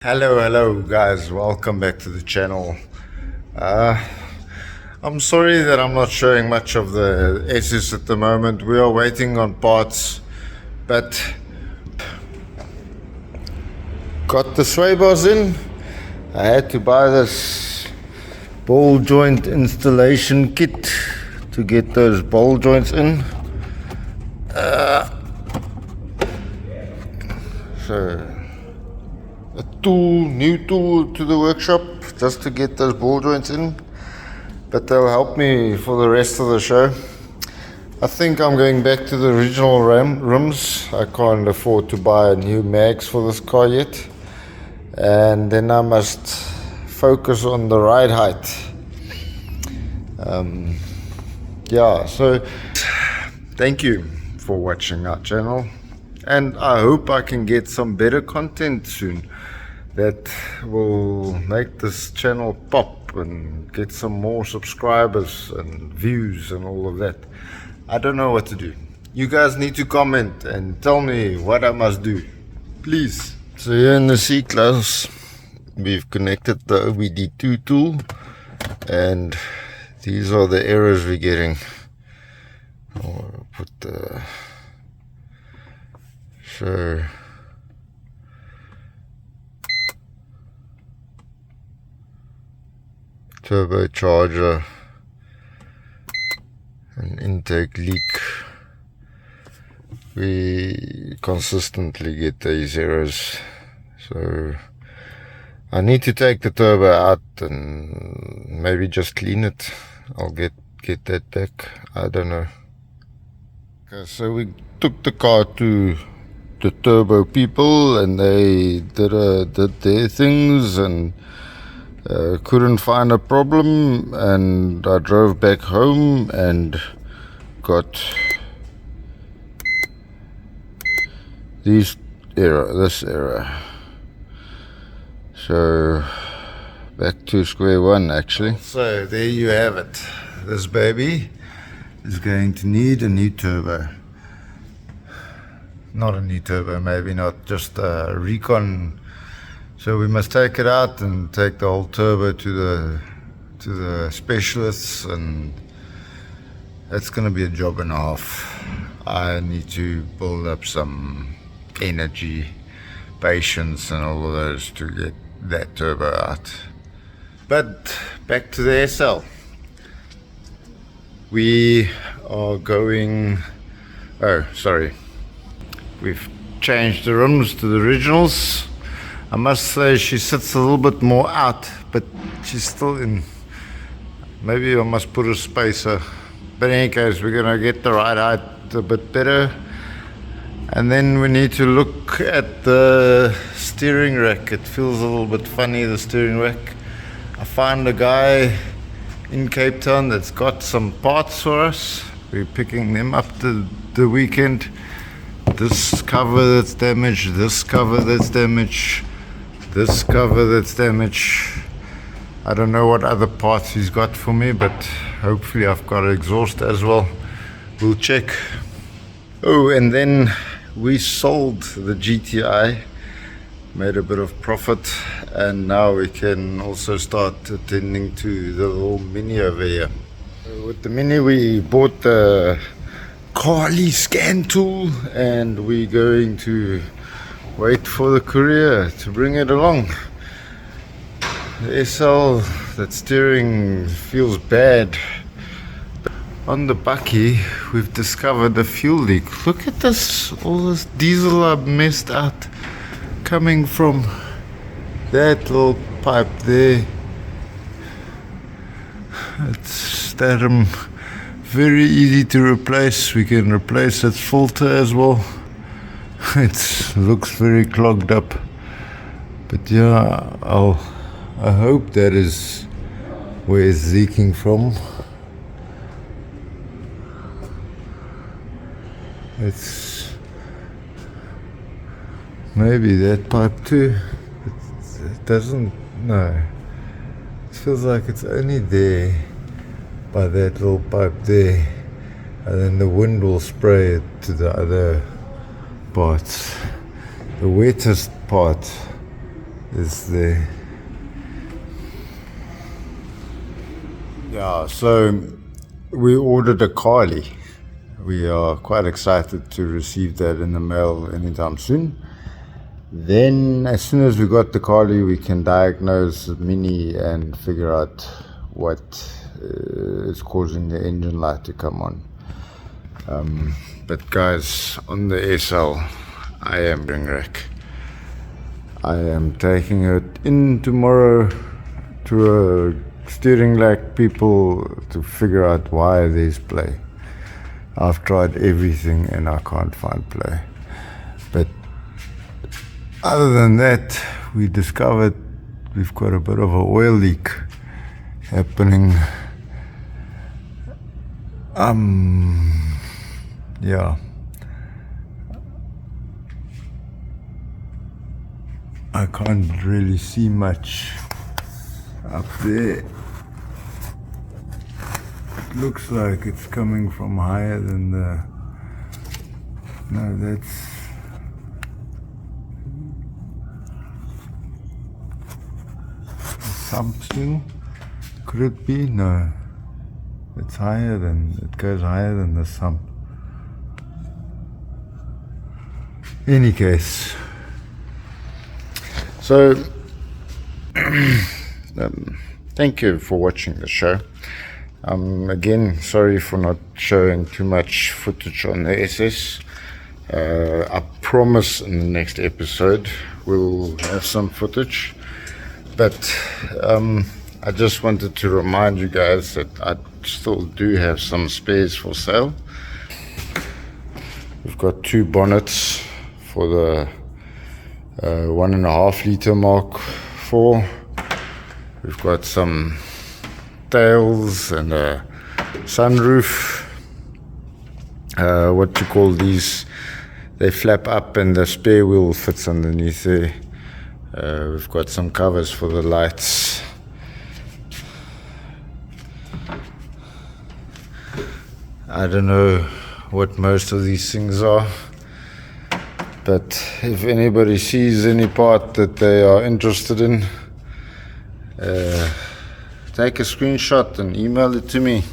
Hello guys, welcome back to the channel. I'm sorry that I'm not showing much of the SS at the moment. We are waiting on parts, but got the sway bars in. I had to buy this ball joint installation kit to get those ball joints in. So new tool to the workshop just to get those ball joints in, but they'll help me for the rest of the show. I think I'm going back to the original rims. I can't afford to buy new mags for this car yet, and then I must focus on the ride height. So thank you for watching our channel, and I hope I can get some better content soon that will make this channel pop and get some more subscribers and views and all of that. I don't know what to do. You guys need to comment and tell me what I must do, please. So here in the C-Class, we've connected the OBD2 tool, and these are the errors we're getting. I'll put the turbocharger and intake leak. We consistently get these errors, so I need to take the turbo out and maybe just clean it. I'll get that back. I don't know. Okay, so we took the car to the turbo people, and they did their things and couldn't find a problem, and I drove back home and got this error. So back to square one actually. So there you have it. This baby is going to need a new turbo. Not a new turbo, maybe not, just a recon. So we must take it out and take the whole turbo to the specialists, and that's going to be a job and a half. I need to build up some energy, patience and all of those to get that turbo out. But back to the SL. We are going, we've changed the rims to the originals. I must say she sits a little bit more out, but she's still in. Maybe I must put a spacer. But in any case, we're gonna get the ride height a bit better. And then we need to look at the steering rack. It feels a little bit funny, the steering rack. I found a guy in Cape Town that's got some parts for us. We're picking them up the weekend. This cover that's damaged, this cover that's damaged, this cover that's damaged. I don't know what other parts he's got for me, but hopefully I've got an exhaust as well. We'll check. Oh, and then we sold the GTI, made a bit of profit, and now we can also start attending to the little Mini over here. With the Mini we bought the Carly scan tool, and we're going to wait for the courier to bring it along. The SL, that steering feels bad. On the bakkie we've discovered a fuel leak. Look at this, all this diesel are messed out coming from that little pipe there. It's very easy to replace. We can replace its filter as well. It looks very clogged up, but yeah, I hope that is where it's leaking from. It's maybe that pipe too. It doesn't, no. It feels like it's only there by that little pipe there, and then the wind will spray it to the other parts. The wettest part is there. Yeah, so we ordered a Carly. We are quite excited to receive that in the mail anytime soon. Then as soon as we got the Carly, we can diagnose the Mini and figure out what is causing the engine light to come on. But guys, on the SL, I am doing wreck. I am taking it in tomorrow to a steering rack people to figure out why there's play. I've tried everything and I can't find play. But other than that, we discovered we've got a bit of an oil leak happening. Yeah. I can't really see much up there. It looks like it's coming from higher than the... No, that's... something. Could it be? No. It's higher than... It goes higher than the sump. Any case. So, thank you for watching the show. Again, sorry for not showing too much footage on the SS. I promise in the next episode we'll have some footage. But I just wanted to remind you guys that I still do have some spares for sale. We've got 2 bonnets for the 1.5 liter Mark 4. We've got some tails and a sunroof. What you call these? They flap up and the spare wheel fits underneath there. We've got some covers for the lights. I don't know what most of these things are, but if anybody sees any part that they are interested in, take a screenshot and email it to me.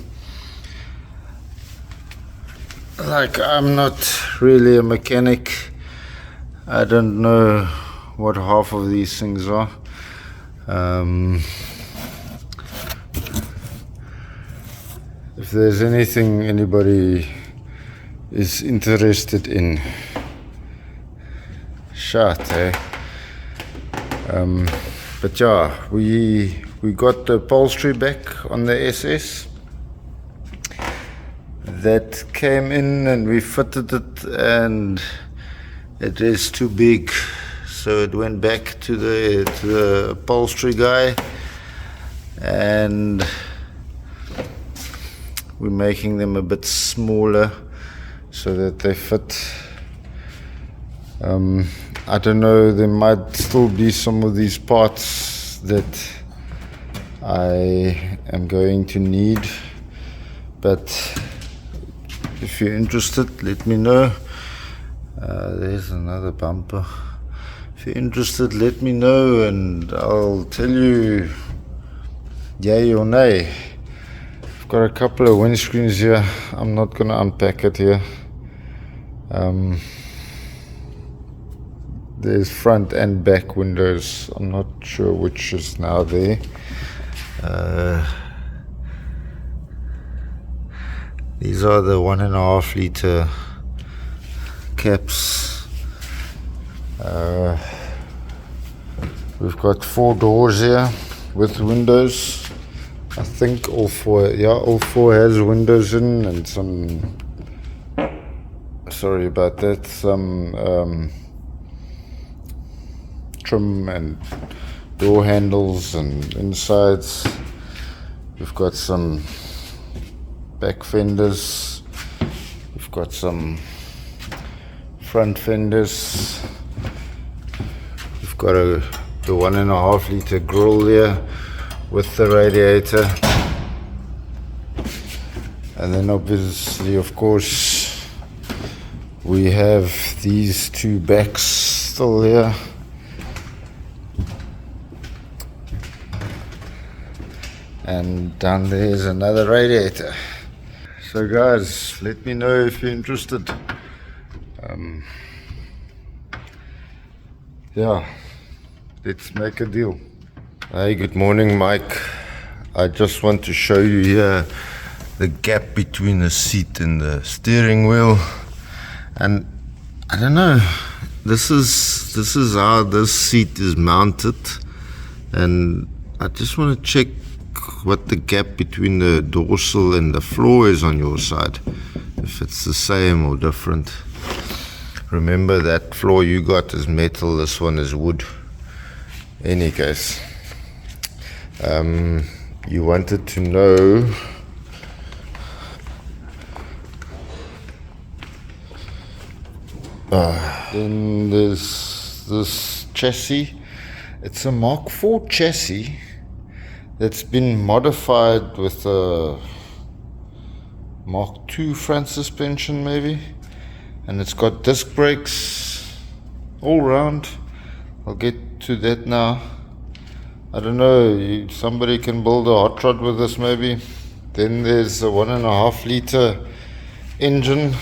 Like, I'm not really a mechanic. I don't know what half of these things are. If there's anything anybody is interested in, shout, eh? But yeah, we got the upholstery back on the SS. That came in and we fitted it, and it is too big, so it went back to the upholstery guy, and we're making them a bit smaller so that they fit. I don't know, there might still be some of these parts that I am going to need, but if you're interested, let me know. There's another bumper. If you're interested, let me know and I'll tell you yay or nay. I've got a couple of windscreens here. I'm not going to unpack it here. There's front and back windows. I'm not sure which is now there. These are the 1.5 liter caps. We've got 4 doors here with windows. I think all 4, yeah, all 4 has windows in, and some, sorry about that, some trim and door handles and insides. We've got some back fenders. We've got some front fenders. We've got the 1.5 liter grill here with the radiator, and then obviously, of course, we have these 2 backs still here. and down there is another radiator. So guys, let me know if you're interested. Yeah, let's make a deal. Hey, good morning, Mike. I just want to show you here the gap between the seat and the steering wheel, and I don't know, this is how this seat is mounted, and I just want to check what the gap between the dorsal and the floor is on your side, if it's the same or different. Remember, that floor you got is metal, this one is wood. Any case, you wanted to know then there's this chassis. It's a Mark 4 chassis that's been modified with a Mark II front suspension maybe, and it's got disc brakes all round. I'll get to that now. I don't know, somebody can build a hot rod with this maybe. Then there's a 1.5 liter engine.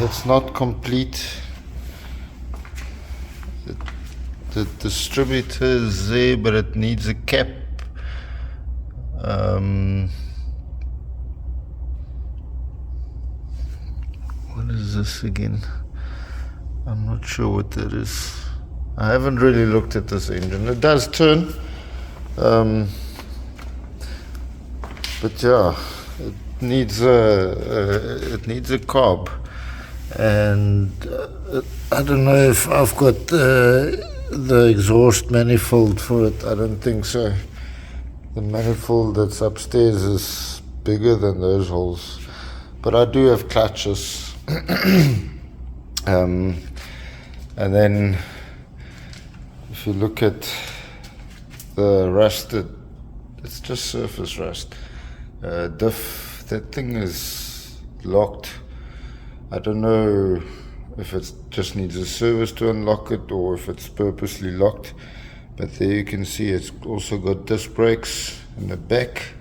It's not complete. The distributor is there, but it needs a cap. What is this again? I'm not sure what that is. I haven't really looked at this engine. It does turn, but yeah, it needs a carb, and I don't know if I've got the exhaust manifold for it. I don't think so. The manifold that's upstairs is bigger than those holes, but I do have clutches. And then if you look at the rusted, it's just surface rust. Diff, that thing is locked. I don't know if it just needs a service to unlock it or if it's purposely locked, but there you can see it's also got disc brakes in the back.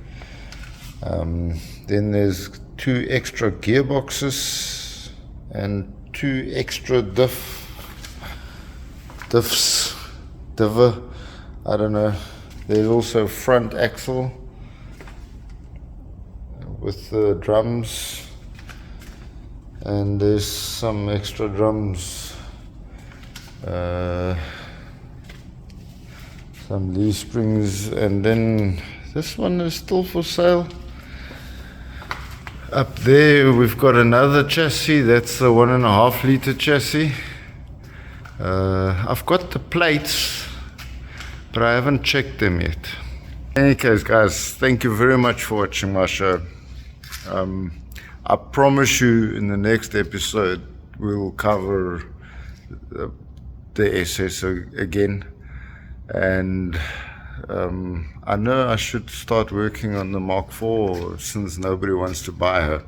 Then there's 2 extra gearboxes and 2 extra diffs, I don't know. There's also front axle with the drums, and there's some extra drums, some leaf springs, and then this one is still for sale. Up there we've got another chassis, that's a 1.5 liter chassis. I've got the plates, but I haven't checked them yet. In any case, guys, thank you very much for watching my show. I promise you in the next episode we'll cover the SS again, and I know I should start working on the Mark IV since nobody wants to buy her.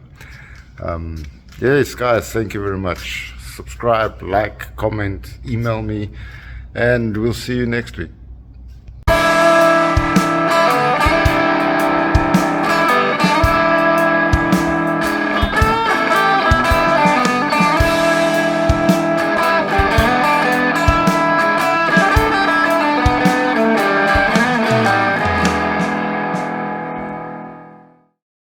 Yes, guys, thank you very much. Subscribe, like, comment, email me, and we'll see you next week.